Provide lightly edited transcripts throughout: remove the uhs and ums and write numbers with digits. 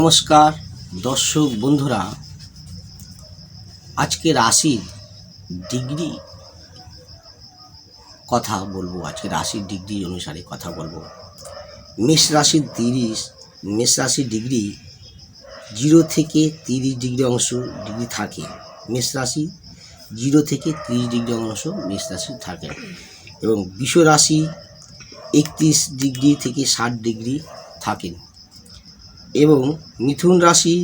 নমস্কার দর্শক বন্ধুরা, আজকে রাশির ডিগ্রি কথা বলবো। আজকে রাশির ডিগ্রি অনুসারে কথা বলবো। মেষ রাশির ডিগ্রি 0 থেকে 30 ডিগ্রি অংশ ডিগ্রি থাকে। মেষ রাশি 0 থেকে 30 ডিগ্রি অংশ মেষ রাশি থাকে এবং বৃষ রাশি 31 ডিগ্রি থেকে 60 ডিগ্রি থাকেন এবং মিথুন রাশি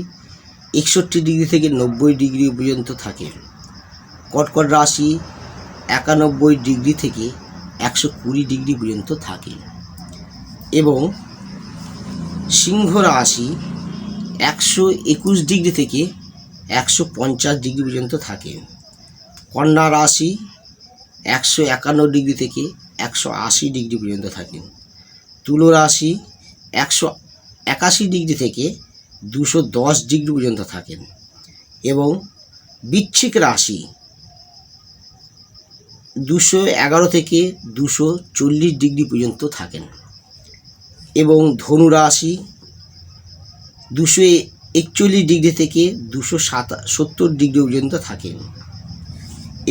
61 ডিগ্রি থেকে 90 ডিগ্রি পর্যন্ত থাকে। কর্কট রাশি 91 ডিগ্রি থেকে 120 ডিগ্রি পর্যন্ত থাকে এবং সিংহ রাশি 121 ডিগ্রি থেকে 150 ডিগ্রি পর্যন্ত থাকে। কন্যা রাশি 151 ডিগ্রি থেকে 180 ডিগ্রি পর্যন্ত থাকে। তুলা রাশি 181 ডিগ্রি থেকে 210 ডিগ্রি পর্যন্ত থাকেন এবং বৃশ্চিক রাশি 211 থেকে 240 ডিগ্রি পর্যন্ত থাকেন এবং ধনু রাশি 241 ডিগ্রি থেকে 270 ডিগ্রি পর্যন্ত থাকেন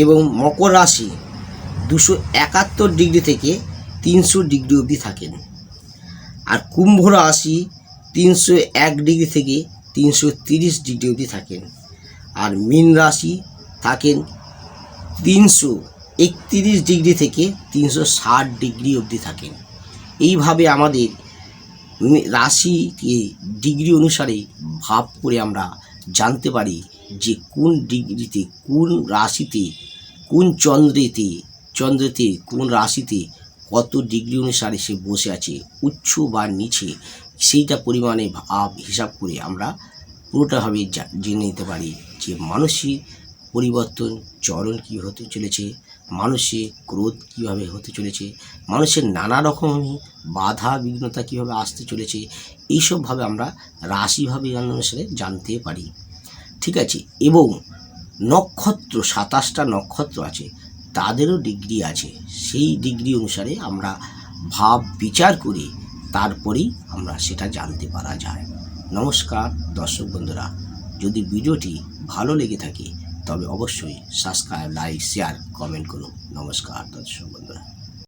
এবং মকর রাশি 271 ডিগ্রি থেকে 300 ডিগ্রি অবধি থাকেন। আর কুম্ভ রাশি 301 ডিগ্রি থেকে 330 ডিগ্রি অবধি থাকেন। আর মীন রাশি থাকেন 331 ডিগ্রি থেকে 360 ডিগ্রি অবধি থাকেন। এইভাবে আমাদের রাশিকে ডিগ্রি অনুসারে ভাব করে আমরা জানতে পারি যে কোন ডিগ্রিতে, কোন রাশিতে, কোন চন্দ্রেতে কোন রাশিতে কত ডিগ্রি অনুসারে সে বসে আছে, উচ্চ বা নিচে, সেইটা পরিমাণে ভাব হিসাব করে আমরা পুরোটাভাবে জেনে নিতে পারি যে মানুষের পরিবর্তন চরণ কী হতে চলেছে, মানুষের ক্রোধ কীভাবে হতে চলেছে, মানুষের নানা রকম বাধা বিঘ্নতা কীভাবে আসতে চলেছে। এইসবভাবে আমরা রাশিভাবে অনুসারে জানতে পারি, ঠিক আছে। এবং নক্ষত্র 27টা নক্ষত্র আছে, তাদেরও ডিগ্রি আছে। সেই ডিগ্রি অনুসারে আমরা ভাব বিচার করে তারপরেই আমরা সেটা জানতে পারা যায়। নমস্কার দর্শক বন্ধুরা, যদি ভিডিওটি ভালো লেগে থাকে তবে অবশ্যই সাবস্ক্রাইব, লাইক, শেয়ার, কমেন্ট করুন। নমস্কার দর্শক বন্ধুরা।